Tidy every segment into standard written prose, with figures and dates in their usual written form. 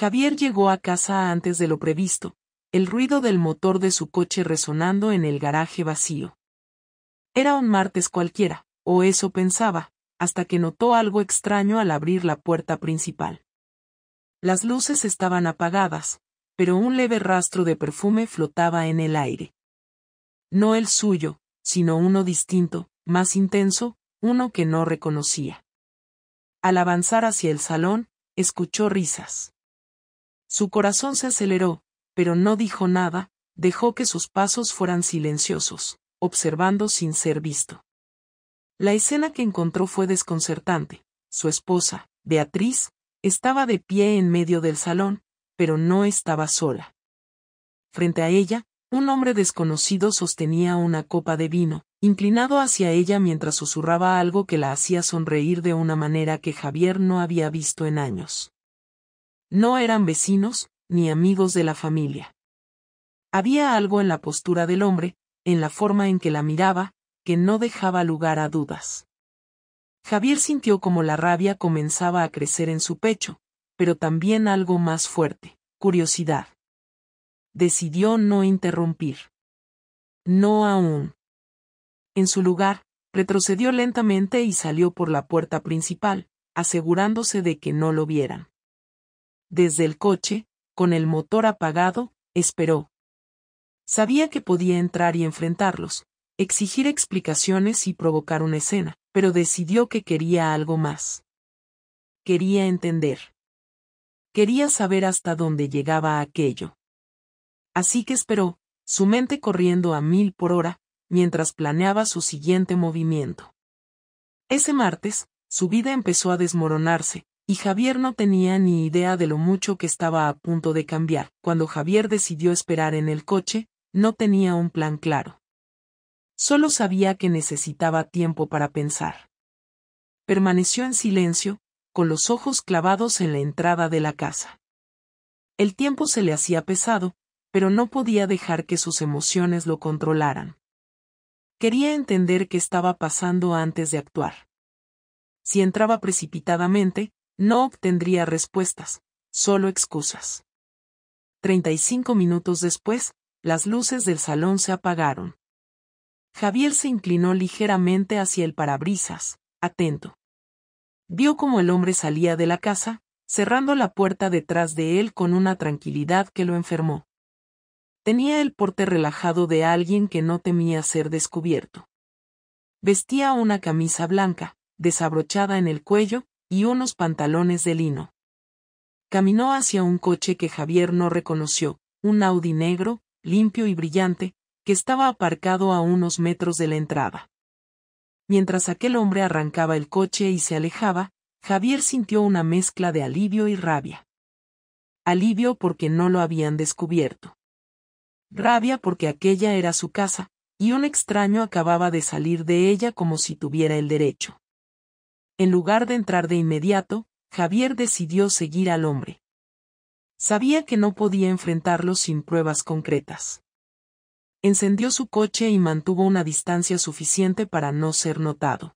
Javier llegó a casa antes de lo previsto, el ruido del motor de su coche resonando en el garaje vacío. Era un martes cualquiera, o eso pensaba, hasta que notó algo extraño al abrir la puerta principal. Las luces estaban apagadas, pero un leve rastro de perfume flotaba en el aire. No el suyo, sino uno distinto, más intenso, uno que no reconocía. Al avanzar hacia el salón, escuchó risas. Su corazón se aceleró, pero no dijo nada, dejó que sus pasos fueran silenciosos, observando sin ser visto. La escena que encontró fue desconcertante. Su esposa, Beatriz, estaba de pie en medio del salón, pero no estaba sola. Frente a ella, un hombre desconocido sostenía una copa de vino, inclinado hacia ella mientras susurraba algo que la hacía sonreír de una manera que Javier no había visto en años. No eran vecinos, ni amigos de la familia. Había algo en la postura del hombre, en la forma en que la miraba, que no dejaba lugar a dudas. Javier sintió como la rabia comenzaba a crecer en su pecho, pero también algo más fuerte, curiosidad. Decidió no interrumpir. No aún. En su lugar, retrocedió lentamente y salió por la puerta principal, asegurándose de que no lo vieran. Desde el coche, con el motor apagado, esperó. Sabía que podía entrar y enfrentarlos, exigir explicaciones y provocar una escena, pero decidió que quería algo más. Quería entender. Quería saber hasta dónde llegaba aquello. Así que esperó, su mente corriendo a 1000 por hora, mientras planeaba su siguiente movimiento. Ese martes, su vida empezó a desmoronarse, y Javier no tenía ni idea de lo mucho que estaba a punto de cambiar. Cuando Javier decidió esperar en el coche, no tenía un plan claro. Solo sabía que necesitaba tiempo para pensar. Permaneció en silencio, con los ojos clavados en la entrada de la casa. El tiempo se le hacía pesado, pero no podía dejar que sus emociones lo controlaran. Quería entender qué estaba pasando antes de actuar. Si entraba precipitadamente, no obtendría respuestas, solo excusas. 35 minutos después, las luces del salón se apagaron. Javier se inclinó ligeramente hacia el parabrisas, atento. Vio cómo el hombre salía de la casa, cerrando la puerta detrás de él con una tranquilidad que lo enfermó. Tenía el porte relajado de alguien que no temía ser descubierto. Vestía una camisa blanca, desabrochada en el cuello, y unos pantalones de lino. Caminó hacia un coche que Javier no reconoció, un Audi negro, limpio y brillante, que estaba aparcado a unos metros de la entrada. Mientras aquel hombre arrancaba el coche y se alejaba, Javier sintió una mezcla de alivio y rabia. Alivio porque no lo habían descubierto. Rabia porque aquella era su casa, y un extraño acababa de salir de ella como si tuviera el derecho. En lugar de entrar de inmediato, Javier decidió seguir al hombre. Sabía que no podía enfrentarlo sin pruebas concretas. Encendió su coche y mantuvo una distancia suficiente para no ser notado.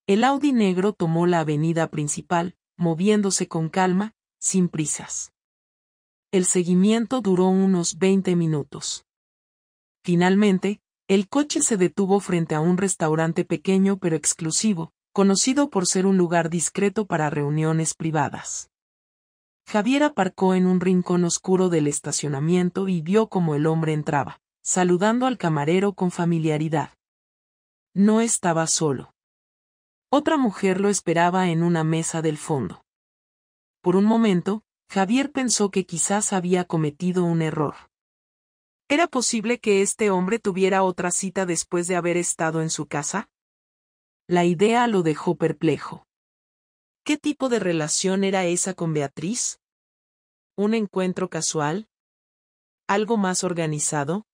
El Audi negro tomó la avenida principal, moviéndose con calma, sin prisas. El seguimiento duró unos 20 minutos. Finalmente, el coche se detuvo frente a un restaurante pequeño pero exclusivo, conocido por ser un lugar discreto para reuniones privadas. Javier aparcó en un rincón oscuro del estacionamiento y vio cómo el hombre entraba, saludando al camarero con familiaridad. No estaba solo. Otra mujer lo esperaba en una mesa del fondo. Por un momento, Javier pensó que quizás había cometido un error. ¿Era posible que este hombre tuviera otra cita después de haber estado en su casa? La idea lo dejó perplejo. ¿Qué tipo de relación era esa con Beatriz? ¿Un encuentro casual? ¿Algo más organizado?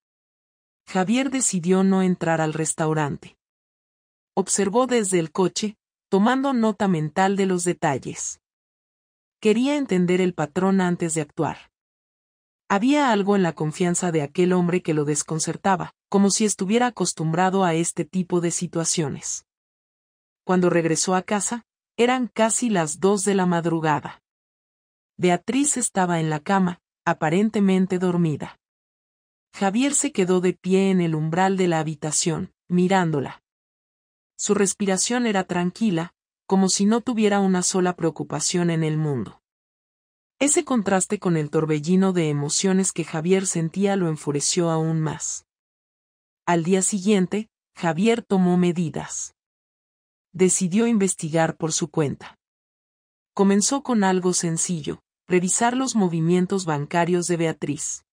Javier decidió no entrar al restaurante. Observó desde el coche, tomando nota mental de los detalles. Quería entender el patrón antes de actuar. Había algo en la confianza de aquel hombre que lo desconcertaba, como si estuviera acostumbrado a este tipo de situaciones. Cuando regresó a casa, eran casi las 2 de la madrugada. Beatriz estaba en la cama, aparentemente dormida. Javier se quedó de pie en el umbral de la habitación, mirándola. Su respiración era tranquila, como si no tuviera una sola preocupación en el mundo. Ese contraste con el torbellino de emociones que Javier sentía lo enfureció aún más. Al día siguiente, Javier tomó medidas. Decidió investigar por su cuenta. Comenzó con algo sencillo, revisar los movimientos bancarios de Beatriz.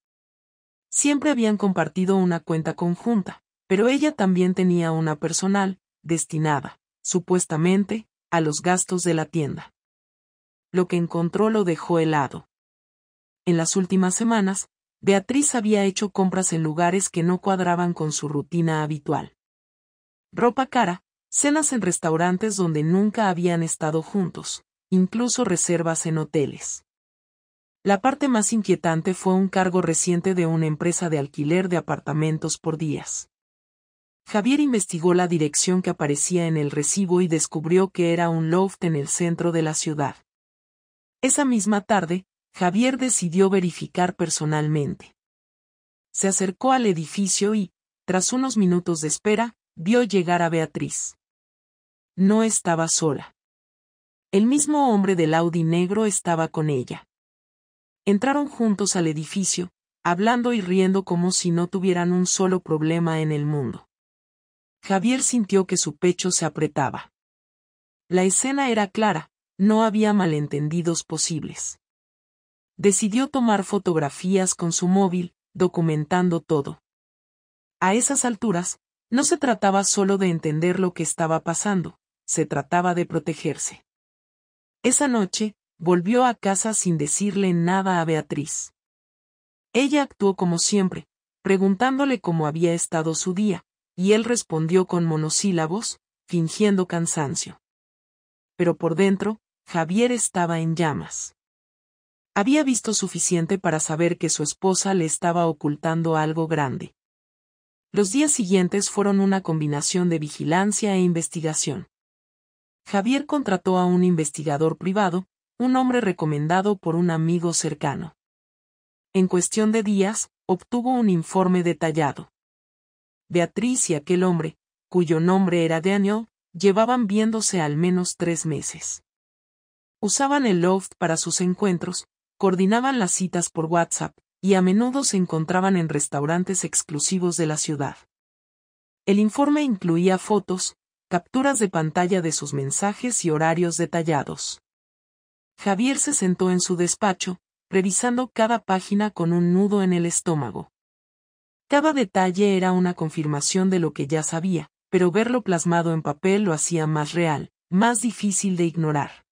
Siempre habían compartido una cuenta conjunta, pero ella también tenía una personal, destinada, supuestamente, a los gastos de la tienda. Lo que encontró lo dejó helado. En las últimas semanas, Beatriz había hecho compras en lugares que no cuadraban con su rutina habitual. Ropa cara, cenas en restaurantes donde nunca habían estado juntos, incluso reservas en hoteles. La parte más inquietante fue un cargo reciente de una empresa de alquiler de apartamentos por días. Javier investigó la dirección que aparecía en el recibo y descubrió que era un loft en el centro de la ciudad. Esa misma tarde, Javier decidió verificar personalmente. Se acercó al edificio y, tras unos minutos de espera, vio llegar a Beatriz. No estaba sola. El mismo hombre del Audi negro estaba con ella. Entraron juntos al edificio, hablando y riendo como si no tuvieran un solo problema en el mundo. Javier sintió que su pecho se apretaba. La escena era clara, no había malentendidos posibles. Decidió tomar fotografías con su móvil, documentando todo. A esas alturas, no se trataba solo de entender lo que estaba pasando, se trataba de protegerse. Esa noche, volvió a casa sin decirle nada a Beatriz. Ella actuó como siempre, preguntándole cómo había estado su día, y él respondió con monosílabos, fingiendo cansancio. Pero por dentro, Javier estaba en llamas. Había visto suficiente para saber que su esposa le estaba ocultando algo grande. Los días siguientes fueron una combinación de vigilancia e investigación. Javier contrató a un investigador privado, un hombre recomendado por un amigo cercano. En cuestión de días, obtuvo un informe detallado. Beatriz y aquel hombre, cuyo nombre era Daniel, llevaban viéndose al menos 3 meses. Usaban el loft para sus encuentros, coordinaban las citas por WhatsApp, y a menudo se encontraban en restaurantes exclusivos de la ciudad. El informe incluía fotos, capturas de pantalla de sus mensajes y horarios detallados. Javier se sentó en su despacho, revisando cada página con un nudo en el estómago. Cada detalle era una confirmación de lo que ya sabía, pero verlo plasmado en papel lo hacía más real, más difícil de ignorar.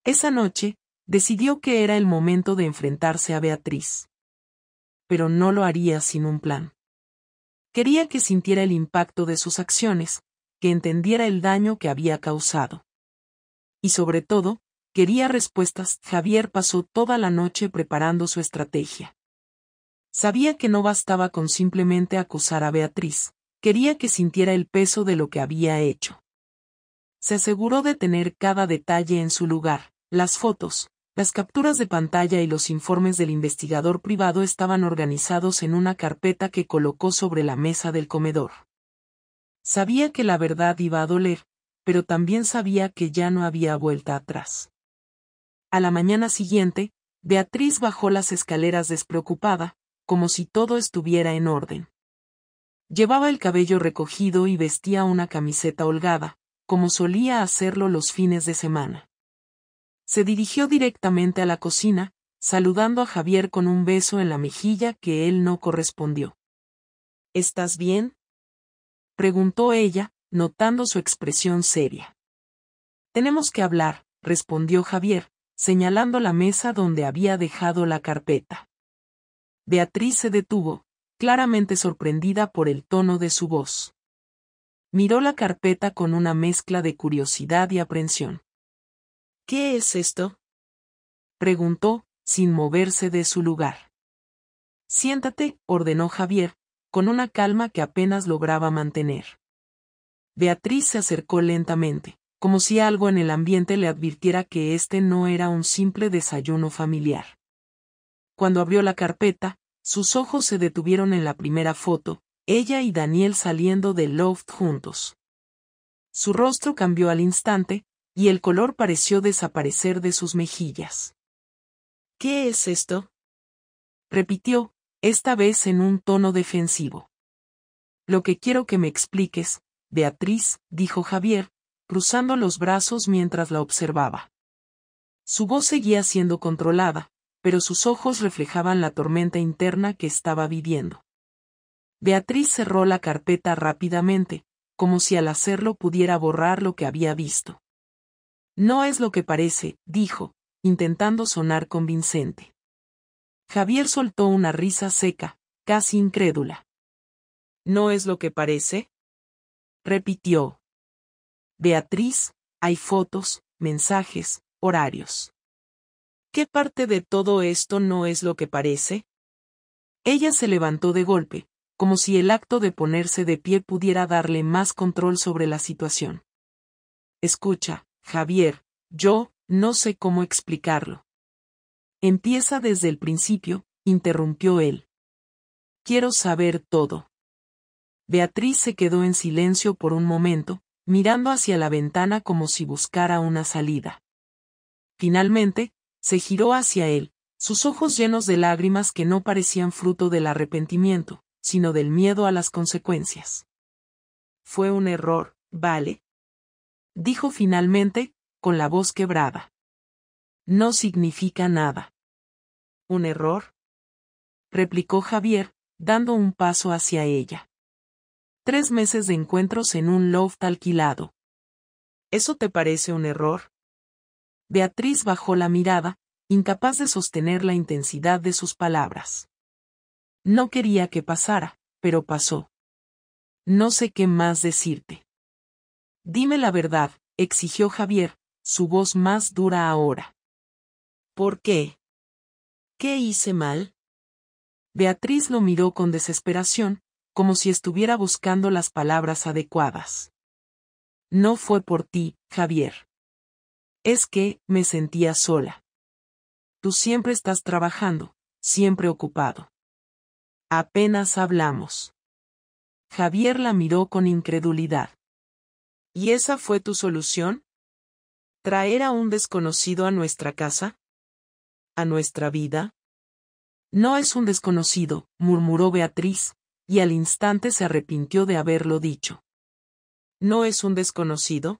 Esa noche, decidió que era el momento de enfrentarse a Beatriz. Pero no lo haría sin un plan. Quería que sintiera el impacto de sus acciones, que entendiera el daño que había causado. Y sobre todo, quería respuestas. Javier pasó toda la noche preparando su estrategia. Sabía que no bastaba con simplemente acusar a Beatriz, quería que sintiera el peso de lo que había hecho. Se aseguró de tener cada detalle en su lugar, las fotos, las capturas de pantalla y los informes del investigador privado estaban organizados en una carpeta que colocó sobre la mesa del comedor. Sabía que la verdad iba a doler, pero también sabía que ya no había vuelta atrás. A la mañana siguiente, Beatriz bajó las escaleras despreocupada, como si todo estuviera en orden. Llevaba el cabello recogido y vestía una camiseta holgada, como solía hacerlo los fines de semana. Se dirigió directamente a la cocina, saludando a Javier con un beso en la mejilla que él no correspondió. ¿Estás bien?, preguntó ella, notando su expresión seria. Tenemos que hablar, respondió Javier, señalando la mesa donde había dejado la carpeta. Beatriz se detuvo, claramente sorprendida por el tono de su voz. Miró la carpeta con una mezcla de curiosidad y aprensión. ¿Qué es esto?, preguntó, sin moverse de su lugar. Siéntate, ordenó Javier, con una calma que apenas lograba mantener. Beatriz se acercó lentamente, como si algo en el ambiente le advirtiera que este no era un simple desayuno familiar. Cuando abrió la carpeta, sus ojos se detuvieron en la primera foto, ella y Daniel saliendo del loft juntos. Su rostro cambió al instante, y el color pareció desaparecer de sus mejillas. ¿Qué es esto?, repitió, esta vez en un tono defensivo. Lo que quiero que me expliques, Beatriz, dijo Javier, cruzando los brazos mientras la observaba. Su voz seguía siendo controlada, pero sus ojos reflejaban la tormenta interna que estaba viviendo. Beatriz cerró la carpeta rápidamente, como si al hacerlo pudiera borrar lo que había visto. No es lo que parece, dijo, intentando sonar convincente. Javier soltó una risa seca, casi incrédula. ¿No es lo que parece?, repitió. Beatriz, hay fotos, mensajes, horarios. ¿Qué parte de todo esto no es lo que parece? Ella se levantó de golpe, como si el acto de ponerse de pie pudiera darle más control sobre la situación. Escucha, Javier, yo no sé cómo explicarlo. Empieza desde el principio, interrumpió él. Quiero saber todo. Beatriz se quedó en silencio por un momento, mirando hacia la ventana como si buscara una salida. Finalmente, se giró hacia él, sus ojos llenos de lágrimas que no parecían fruto del arrepentimiento, sino del miedo a las consecuencias. Fue un error, ¿vale?, dijo finalmente, con la voz quebrada. No significa nada. ¿Un error?, replicó Javier, dando un paso hacia ella. 3 meses de encuentros en un loft alquilado. ¿Eso te parece un error? Beatriz bajó la mirada, incapaz de sostener la intensidad de sus palabras. No quería que pasara, pero pasó. No sé qué más decirte. Dime la verdad, exigió Javier, su voz más dura ahora. ¿Por qué? ¿Qué hice mal? Beatriz lo miró con desesperación, como si estuviera buscando las palabras adecuadas. No fue por ti, Javier. Es que, me sentía sola. Tú siempre estás trabajando, siempre ocupado. Apenas hablamos. Javier la miró con incredulidad. ¿Y esa fue tu solución? ¿Traer a un desconocido a nuestra casa? ¿A nuestra vida? No es un desconocido, murmuró Beatriz, y al instante se arrepintió de haberlo dicho. ¿No es un desconocido?,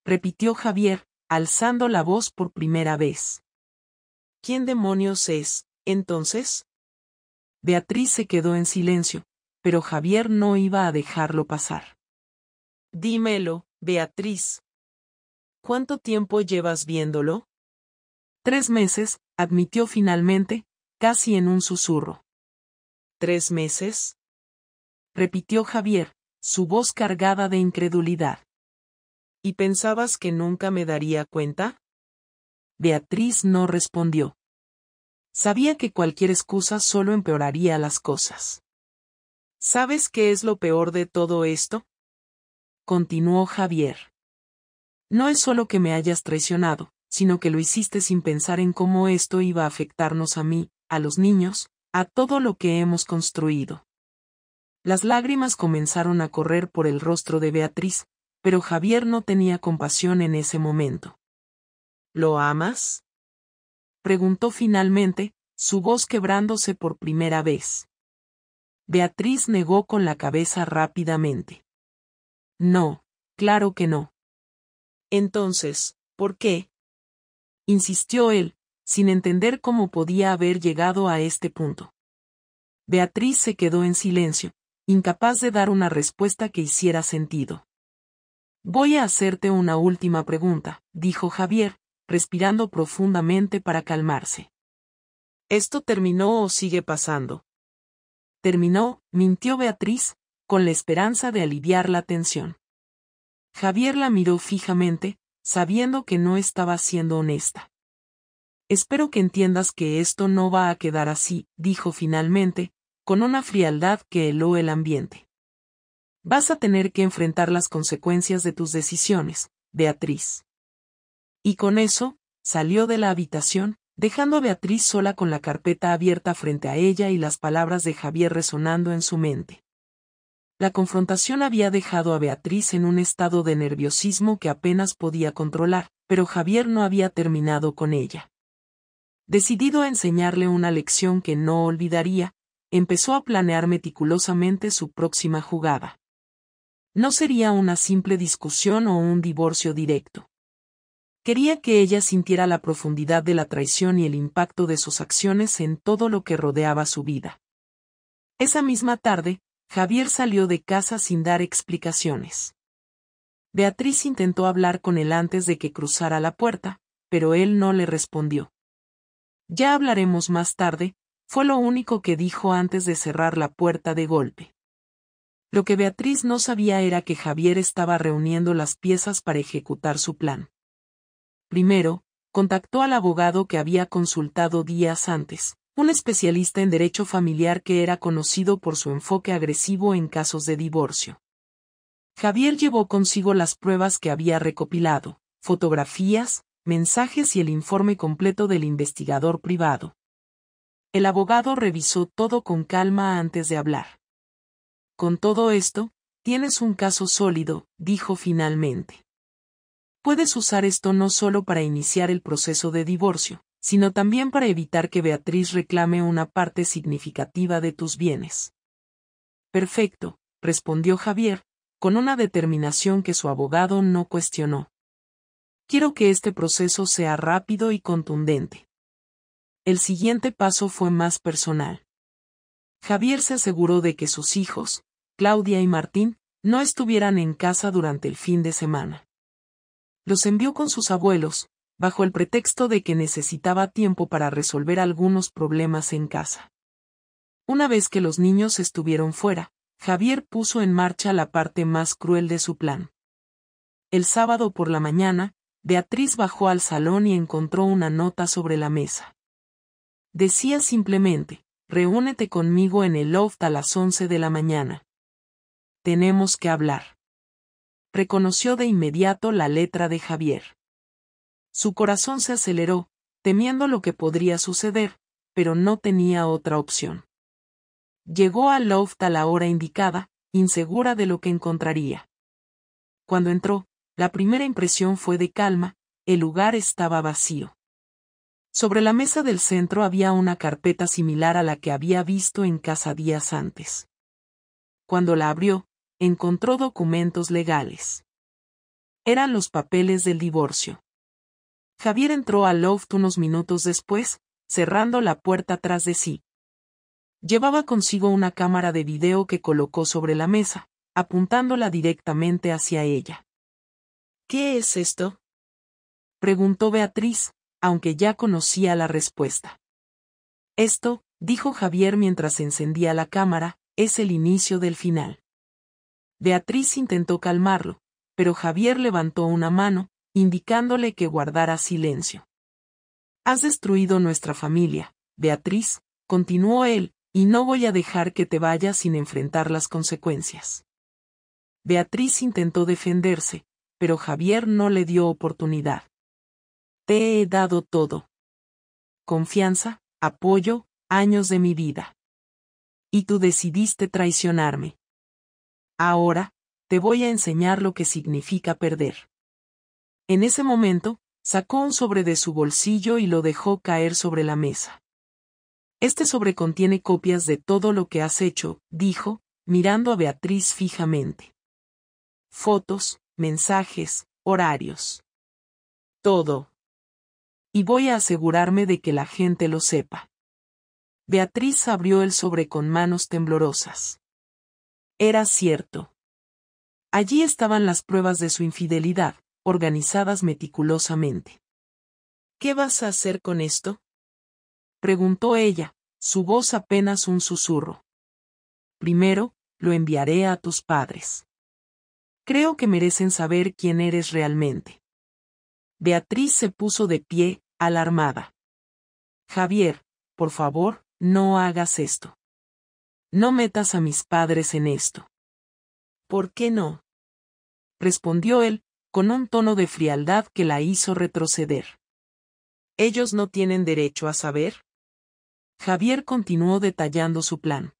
repitió Javier, alzando la voz por primera vez. ¿Quién demonios es, entonces? Beatriz se quedó en silencio, pero Javier no iba a dejarlo pasar. Dímelo, Beatriz. ¿Cuánto tiempo llevas viéndolo? 3 meses, admitió finalmente, casi en un susurro. ¿3 meses? Repitió Javier, su voz cargada de incredulidad. ¿Y pensabas que nunca me daría cuenta? Beatriz no respondió. Sabía que cualquier excusa solo empeoraría las cosas. ¿Sabes qué es lo peor de todo esto?, continuó Javier. No es solo que me hayas traicionado, sino que lo hiciste sin pensar en cómo esto iba a afectarnos a mí, a los niños, a todo lo que hemos construido. Las lágrimas comenzaron a correr por el rostro de Beatriz, pero Javier no tenía compasión en ese momento. ¿Lo amas?, preguntó finalmente, su voz quebrándose por primera vez. Beatriz negó con la cabeza rápidamente. No, claro que no. Entonces, ¿por qué?, insistió él, sin entender cómo podía haber llegado a este punto. Beatriz se quedó en silencio, incapaz de dar una respuesta que hiciera sentido. Voy a hacerte una última pregunta, dijo Javier, respirando profundamente para calmarse. ¿Esto terminó o sigue pasando? Terminó, mintió Beatriz, con la esperanza de aliviar la tensión. Javier la miró fijamente, sabiendo que no estaba siendo honesta. Espero que entiendas que esto no va a quedar así, dijo finalmente, con una frialdad que heló el ambiente. Vas a tener que enfrentar las consecuencias de tus decisiones, Beatriz. Y con eso, salió de la habitación, dejando a Beatriz sola con la carpeta abierta frente a ella y las palabras de Javier resonando en su mente. La confrontación había dejado a Beatriz en un estado de nerviosismo que apenas podía controlar, pero Javier no había terminado con ella. Decidido a enseñarle una lección que no olvidaría, empezó a planear meticulosamente su próxima jugada. No sería una simple discusión o un divorcio directo. Quería que ella sintiera la profundidad de la traición y el impacto de sus acciones en todo lo que rodeaba su vida. Esa misma tarde, Javier salió de casa sin dar explicaciones. Beatriz intentó hablar con él antes de que cruzara la puerta, pero él no le respondió. Ya hablaremos más tarde, fue lo único que dijo antes de cerrar la puerta de golpe. Lo que Beatriz no sabía era que Javier estaba reuniendo las piezas para ejecutar su plan. Primero, contactó al abogado que había consultado días antes, un especialista en derecho familiar que era conocido por su enfoque agresivo en casos de divorcio. Javier llevó consigo las pruebas que había recopilado, fotografías, mensajes y el informe completo del investigador privado. El abogado revisó todo con calma antes de hablar. Con todo esto, tienes un caso sólido, dijo finalmente. Puedes usar esto no solo para iniciar el proceso de divorcio, sino también para evitar que Beatriz reclame una parte significativa de tus bienes. Perfecto, respondió Javier, con una determinación que su abogado no cuestionó. Quiero que este proceso sea rápido y contundente. El siguiente paso fue más personal. Javier se aseguró de que sus hijos, Claudia y Martín, no estuvieran en casa durante el fin de semana. Los envió con sus abuelos, bajo el pretexto de que necesitaba tiempo para resolver algunos problemas en casa. Una vez que los niños estuvieron fuera, Javier puso en marcha la parte más cruel de su plan. El sábado por la mañana, Beatriz bajó al salón y encontró una nota sobre la mesa. Decía simplemente, reúnete conmigo en el loft a las 11 de la mañana. Tenemos que hablar. Reconoció de inmediato la letra de Javier. Su corazón se aceleró, temiendo lo que podría suceder, pero no tenía otra opción. Llegó al loft a la hora indicada, insegura de lo que encontraría. Cuando entró, la primera impresión fue de calma, el lugar estaba vacío. Sobre la mesa del centro había una carpeta similar a la que había visto en casa días antes. Cuando la abrió, encontró documentos legales. Eran los papeles del divorcio. Javier entró al loft unos minutos después, cerrando la puerta tras de sí. Llevaba consigo una cámara de video que colocó sobre la mesa, apuntándola directamente hacia ella. ¿Qué es esto?, preguntó Beatriz, aunque ya conocía la respuesta. Esto, dijo Javier mientras encendía la cámara, es el inicio del final. Beatriz intentó calmarlo, pero Javier levantó una mano, indicándole que guardara silencio. Has destruido nuestra familia, Beatriz, continuó él, y no voy a dejar que te vayas sin enfrentar las consecuencias. Beatriz intentó defenderse, pero Javier no le dio oportunidad. Te he dado todo. Confianza, apoyo, años de mi vida. Y tú decidiste traicionarme. Ahora, te voy a enseñar lo que significa perder. En ese momento, sacó un sobre de su bolsillo y lo dejó caer sobre la mesa. Este sobre contiene copias de todo lo que has hecho, dijo, mirando a Beatriz fijamente. Fotos, mensajes, horarios. Todo. Y voy a asegurarme de que la gente lo sepa. Beatriz abrió el sobre con manos temblorosas. Era cierto. Allí estaban las pruebas de su infidelidad, organizadas meticulosamente. ¿Qué vas a hacer con esto?, preguntó ella, su voz apenas un susurro. Primero, lo enviaré a tus padres. Creo que merecen saber quién eres realmente. Beatriz se puso de pie, alarmada. Javier, por favor, no hagas esto. No metas a mis padres en esto. ¿Por qué no?, respondió él, con un tono de frialdad que la hizo retroceder. ¿Ellos no tienen derecho a saber? Javier continuó detallando su plan.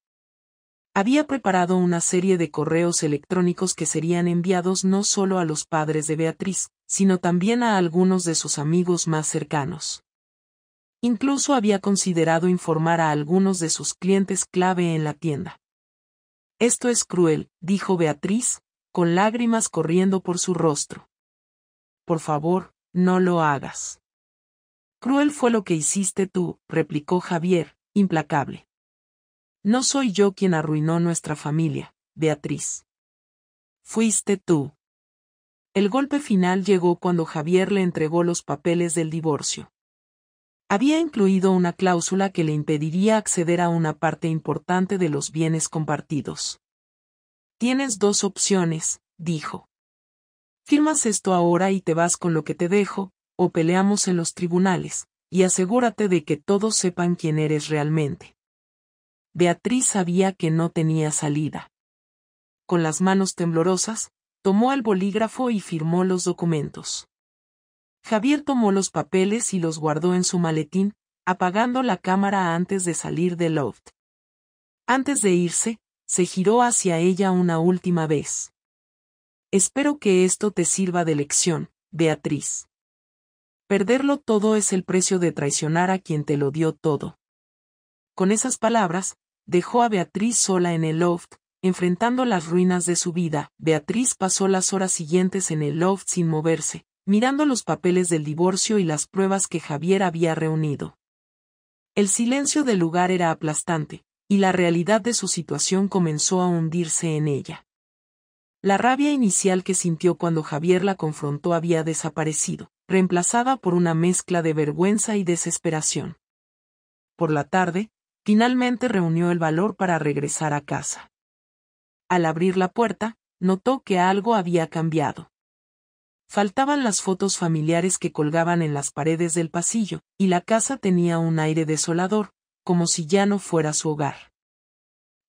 Había preparado una serie de correos electrónicos que serían enviados no solo a los padres de Beatriz, sino también a algunos de sus amigos más cercanos. Incluso había considerado informar a algunos de sus clientes clave en la tienda. Esto es cruel, dijo Beatriz, con lágrimas corriendo por su rostro. Por favor, no lo hagas. Cruel fue lo que hiciste tú, replicó Javier, implacable. No soy yo quien arruinó nuestra familia, Beatriz. Fuiste tú. El golpe final llegó cuando Javier le entregó los papeles del divorcio. Había incluido una cláusula que le impediría acceder a una parte importante de los bienes compartidos. Tienes dos opciones, dijo. Firmas esto ahora y te vas con lo que te dejo, o peleamos en los tribunales, y asegúrate de que todos sepan quién eres realmente. Beatriz sabía que no tenía salida. Con las manos temblorosas, tomó el bolígrafo y firmó los documentos. Javier tomó los papeles y los guardó en su maletín, apagando la cámara antes de salir del loft. Antes de irse, se giró hacia ella una última vez. Espero que esto te sirva de lección, Beatriz. Perderlo todo es el precio de traicionar a quien te lo dio todo. Con esas palabras, dejó a Beatriz sola en el loft, enfrentando las ruinas de su vida. Beatriz pasó las horas siguientes en el loft sin moverse, mirando los papeles del divorcio y las pruebas que Javier había reunido. El silencio del lugar era aplastante, y la realidad de su situación comenzó a hundirse en ella. La rabia inicial que sintió cuando Javier la confrontó había desaparecido, reemplazada por una mezcla de vergüenza y desesperación. Por la tarde, finalmente reunió el valor para regresar a casa. Al abrir la puerta, notó que algo había cambiado. Faltaban las fotos familiares que colgaban en las paredes del pasillo, y la casa tenía un aire desolador, como si ya no fuera su hogar.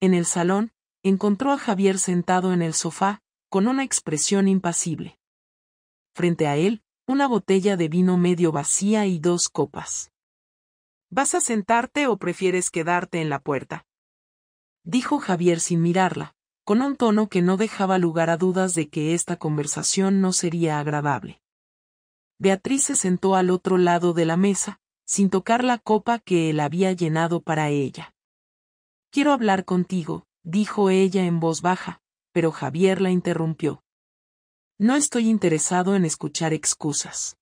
En el salón, encontró a Javier sentado en el sofá, con una expresión impasible. Frente a él, una botella de vino medio vacía y dos copas. ¿Vas a sentarte o prefieres quedarte en la puerta?, dijo Javier sin mirarla, con un tono que no dejaba lugar a dudas de que esta conversación no sería agradable. Beatriz se sentó al otro lado de la mesa, sin tocar la copa que él había llenado para ella. Quiero hablar contigo, dijo ella en voz baja, pero Javier la interrumpió. No estoy interesado en escuchar excusas.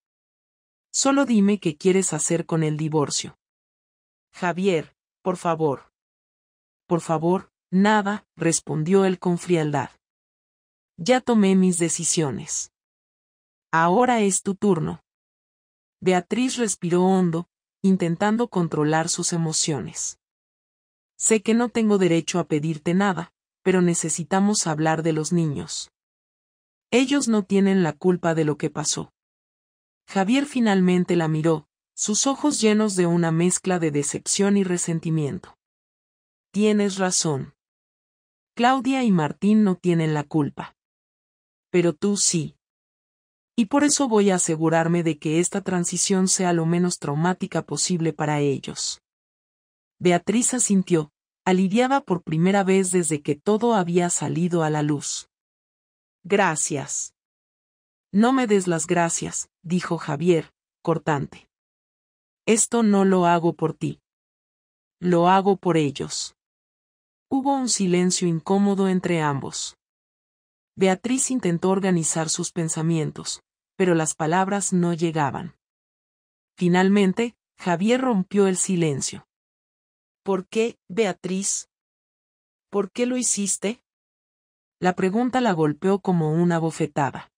Solo dime qué quieres hacer con el divorcio. Javier, por favor. Por favor, nada, respondió él con frialdad. Ya tomé mis decisiones. Ahora es tu turno. Beatriz respiró hondo, intentando controlar sus emociones. Sé que no tengo derecho a pedirte nada, pero necesitamos hablar de los niños. Ellos no tienen la culpa de lo que pasó. Javier finalmente la miró, sus ojos llenos de una mezcla de decepción y resentimiento. Tienes razón. Claudia y Martín no tienen la culpa. Pero tú sí. Y por eso voy a asegurarme de que esta transición sea lo menos traumática posible para ellos. Beatriz asintió, aliviada por primera vez desde que todo había salido a la luz. Gracias. No me des las gracias, dijo Javier, cortante. Esto no lo hago por ti. Lo hago por ellos. Hubo un silencio incómodo entre ambos. Beatriz intentó organizar sus pensamientos, pero las palabras no llegaban. Finalmente, Javier rompió el silencio. ¿Por qué, Beatriz? ¿Por qué lo hiciste? La pregunta la golpeó como una bofetada.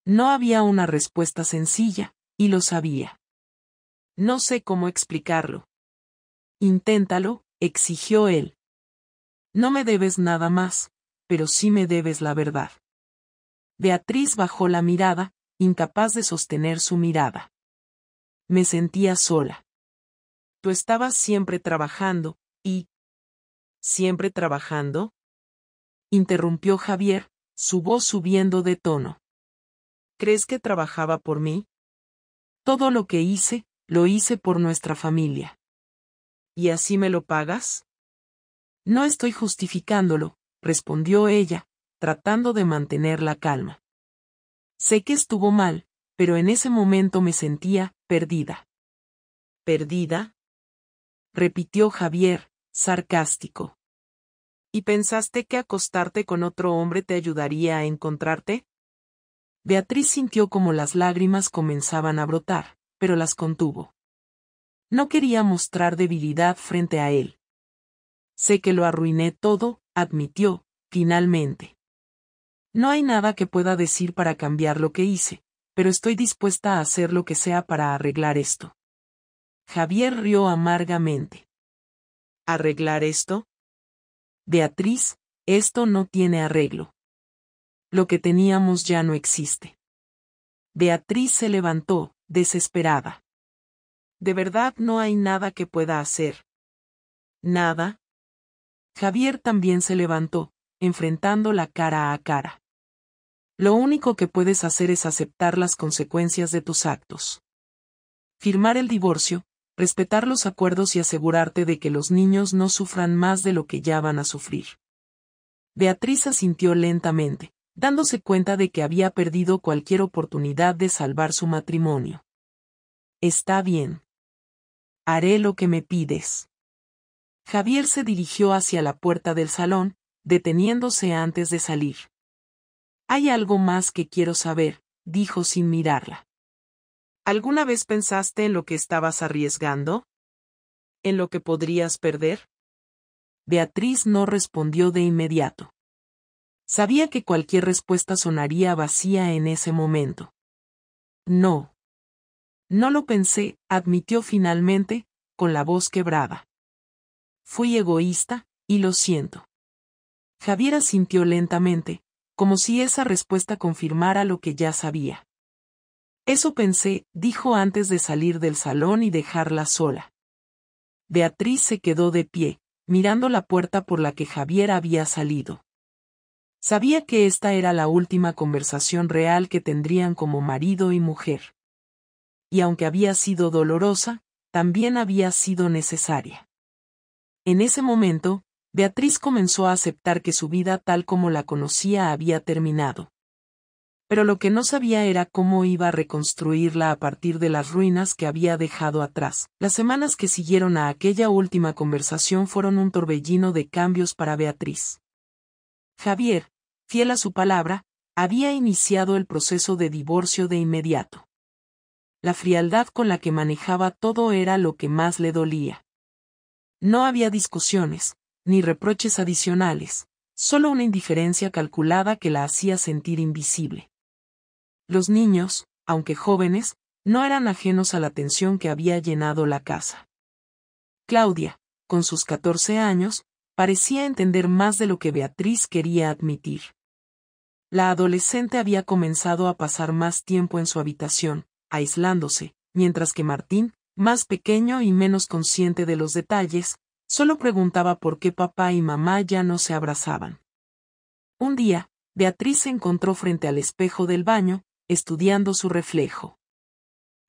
No había una respuesta sencilla, y lo sabía. No sé cómo explicarlo. Inténtalo, exigió él. No me debes nada más, pero sí me debes la verdad. Beatriz bajó la mirada, incapaz de sostener su mirada. Me sentía sola. Tú estabas siempre trabajando, y... ¿Siempre trabajando?, interrumpió Javier, su voz subiendo de tono. ¿Crees que trabajaba por mí? Todo lo que hice, lo hice por nuestra familia. ¿Y así me lo pagas? No estoy justificándolo, respondió ella, tratando de mantener la calma. Sé que estuvo mal, pero en ese momento me sentía perdida. ¿Perdida?, repitió Javier, sarcástico. ¿Y pensaste que acostarte con otro hombre te ayudaría a encontrarte? Beatriz sintió como las lágrimas comenzaban a brotar, pero las contuvo. No quería mostrar debilidad frente a él. Sé que lo arruiné todo, admitió, finalmente. No hay nada que pueda decir para cambiar lo que hice, pero estoy dispuesta a hacer lo que sea para arreglar esto. Javier rió amargamente. ¿Arreglar esto? Beatriz, esto no tiene arreglo. Lo que teníamos ya no existe. Beatriz se levantó, desesperada. ¿De verdad no hay nada que pueda hacer? ¿Nada? Javier también se levantó, enfrentándola cara a cara. Lo único que puedes hacer es aceptar las consecuencias de tus actos. Firmar el divorcio, respetar los acuerdos y asegurarte de que los niños no sufran más de lo que ya van a sufrir. Beatriz asintió lentamente, dándose cuenta de que había perdido cualquier oportunidad de salvar su matrimonio. Está bien. Haré lo que me pides. Javier se dirigió hacia la puerta del salón, deteniéndose antes de salir. Hay algo más que quiero saber, dijo sin mirarla. ¿Alguna vez pensaste en lo que estabas arriesgando? ¿En lo que podrías perder? Beatriz no respondió de inmediato. Sabía que cualquier respuesta sonaría vacía en ese momento. No. No lo pensé, admitió finalmente, con la voz quebrada. Fui egoísta, y lo siento. Javier asintió lentamente, como si esa respuesta confirmara lo que ya sabía. Eso pensé, dijo antes de salir del salón y dejarla sola. Beatriz se quedó de pie, mirando la puerta por la que Javier había salido. Sabía que esta era la última conversación real que tendrían como marido y mujer. Y aunque había sido dolorosa, también había sido necesaria. En ese momento, Beatriz comenzó a aceptar que su vida tal como la conocía había terminado. Pero lo que no sabía era cómo iba a reconstruirla a partir de las ruinas que había dejado atrás. Las semanas que siguieron a aquella última conversación fueron un torbellino de cambios para Beatriz. Javier, fiel a su palabra, había iniciado el proceso de divorcio de inmediato. La frialdad con la que manejaba todo era lo que más le dolía. No había discusiones, ni reproches adicionales, solo una indiferencia calculada que la hacía sentir invisible. Los niños, aunque jóvenes, no eran ajenos a la tensión que había llenado la casa. Claudia, con sus 14 años, parecía entender más de lo que Beatriz quería admitir. La adolescente había comenzado a pasar más tiempo en su habitación, aislándose, mientras que Martín, más pequeño y menos consciente de los detalles, solo preguntaba por qué papá y mamá ya no se abrazaban. Un día, Beatriz se encontró frente al espejo del baño, estudiando su reflejo.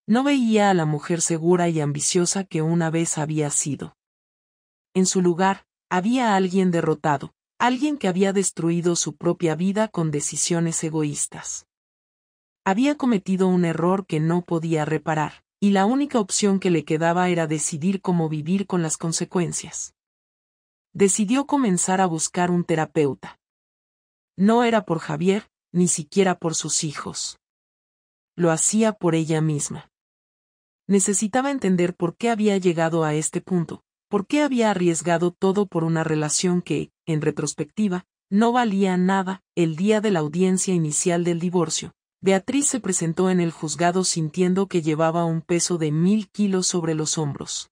No veía a la mujer segura y ambiciosa que una vez había sido. En su lugar, había alguien derrotado, alguien que había destruido su propia vida con decisiones egoístas. Había cometido un error que no podía reparar, y la única opción que le quedaba era decidir cómo vivir con las consecuencias. Decidió comenzar a buscar un terapeuta. No era por Javier, ni siquiera por sus hijos. Lo hacía por ella misma. Necesitaba entender por qué había llegado a este punto, por qué había arriesgado todo por una relación que, en retrospectiva, no valía nada. El día de la audiencia inicial del divorcio, Beatriz se presentó en el juzgado sintiendo que llevaba un peso de 1000 kilos sobre los hombros.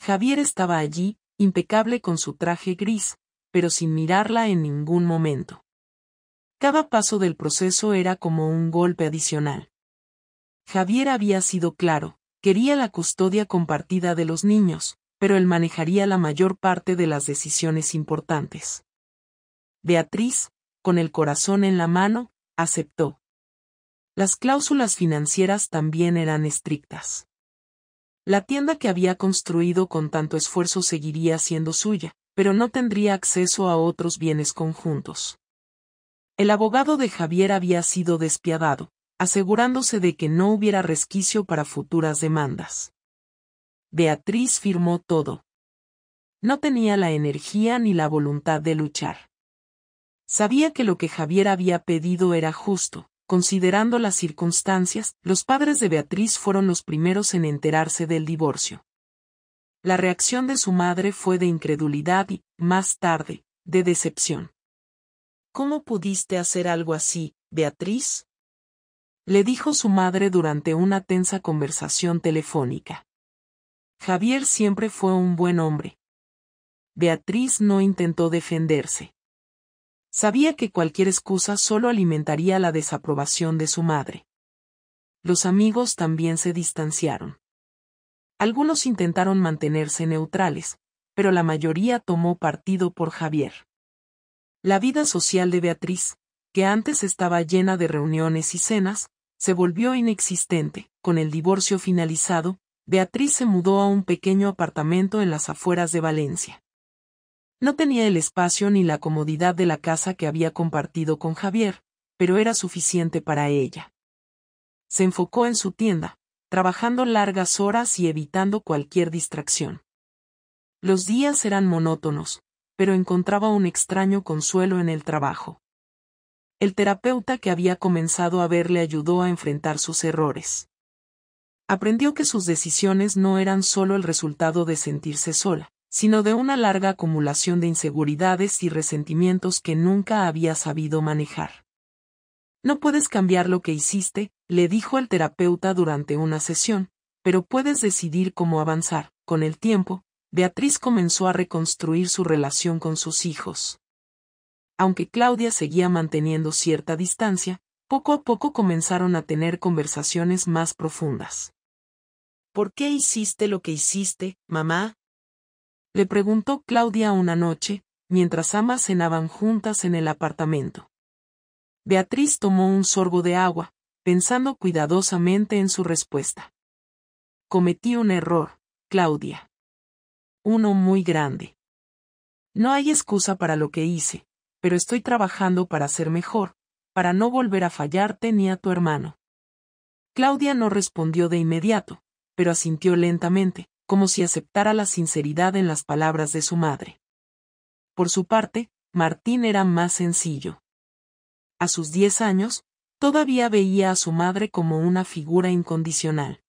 Javier estaba allí, impecable con su traje gris, pero sin mirarla en ningún momento. Cada paso del proceso era como un golpe adicional. Javier había sido claro, quería la custodia compartida de los niños, pero él manejaría la mayor parte de las decisiones importantes. Beatriz, con el corazón en la mano, aceptó. Las cláusulas financieras también eran estrictas. La tienda que había construido con tanto esfuerzo seguiría siendo suya, pero no tendría acceso a otros bienes conjuntos. El abogado de Javier había sido despiadado, asegurándose de que no hubiera resquicio para futuras demandas. Beatriz firmó todo. No tenía la energía ni la voluntad de luchar. Sabía que lo que Javier había pedido era justo. Considerando las circunstancias, los padres de Beatriz fueron los primeros en enterarse del divorcio. La reacción de su madre fue de incredulidad y, más tarde, de decepción. ¿Cómo pudiste hacer algo así, Beatriz?, le dijo su madre durante una tensa conversación telefónica. Javier siempre fue un buen hombre. Beatriz no intentó defenderse. Sabía que cualquier excusa solo alimentaría la desaprobación de su madre. Los amigos también se distanciaron. Algunos intentaron mantenerse neutrales, pero la mayoría tomó partido por Javier. La vida social de Beatriz, que antes estaba llena de reuniones y cenas, se volvió inexistente. Con el divorcio finalizado, Beatriz se mudó a un pequeño apartamento en las afueras de Valencia. No tenía el espacio ni la comodidad de la casa que había compartido con Javier, pero era suficiente para ella. Se enfocó en su tienda, trabajando largas horas y evitando cualquier distracción. Los días eran monótonos, pero encontraba un extraño consuelo en el trabajo. El terapeuta que había comenzado a ver le ayudó a enfrentar sus errores. Aprendió que sus decisiones no eran solo el resultado de sentirse sola, sino de una larga acumulación de inseguridades y resentimientos que nunca había sabido manejar. No puedes cambiar lo que hiciste, le dijo el terapeuta durante una sesión, pero puedes decidir cómo avanzar. Con el tiempo, Beatriz comenzó a reconstruir su relación con sus hijos. Aunque Claudia seguía manteniendo cierta distancia, poco a poco comenzaron a tener conversaciones más profundas. ¿Por qué hiciste lo que hiciste, mamá?, le preguntó Claudia una noche, mientras ambas cenaban juntas en el apartamento. Beatriz tomó un sorbo de agua, pensando cuidadosamente en su respuesta. Cometí un error, Claudia. Uno muy grande. No hay excusa para lo que hice, pero estoy trabajando para ser mejor, para no volver a fallarte ni a tu hermano. Claudia no respondió de inmediato, pero asintió lentamente, como si aceptara la sinceridad en las palabras de su madre. Por su parte, Martín era más sencillo. A sus 10 años, todavía veía a su madre como una figura incondicional.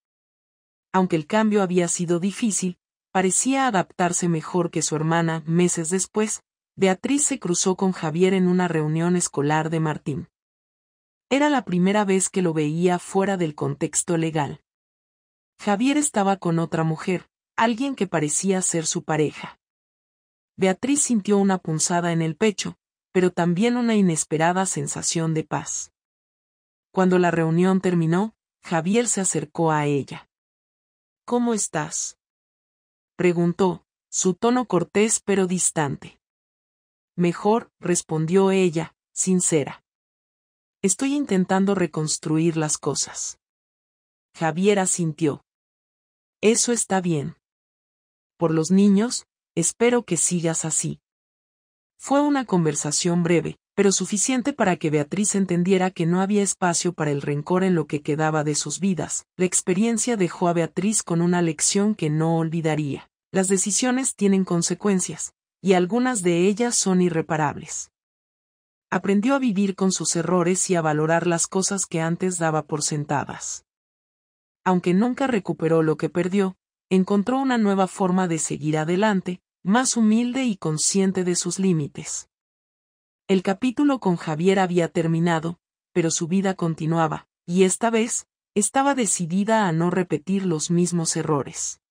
Aunque el cambio había sido difícil, parecía adaptarse mejor que su hermana. Meses después, Beatriz se cruzó con Javier en una reunión escolar de Martín. Era la primera vez que lo veía fuera del contexto legal. Javier estaba con otra mujer, alguien que parecía ser su pareja. Beatriz sintió una punzada en el pecho, pero también una inesperada sensación de paz. Cuando la reunión terminó, Javier se acercó a ella. ¿Cómo estás?, preguntó, su tono cortés pero distante. Mejor, respondió ella, sincera. Estoy intentando reconstruir las cosas. Javier asintió. Eso está bien. Por los niños, espero que sigas así. Fue una conversación breve, pero suficiente para que Beatriz entendiera que no había espacio para el rencor en lo que quedaba de sus vidas. La experiencia dejó a Beatriz con una lección que no olvidaría. Las decisiones tienen consecuencias, y algunas de ellas son irreparables. Aprendió a vivir con sus errores y a valorar las cosas que antes daba por sentadas. Aunque nunca recuperó lo que perdió, encontró una nueva forma de seguir adelante, más humilde y consciente de sus límites. El capítulo con Javier había terminado, pero su vida continuaba, y esta vez, estaba decidida a no repetir los mismos errores.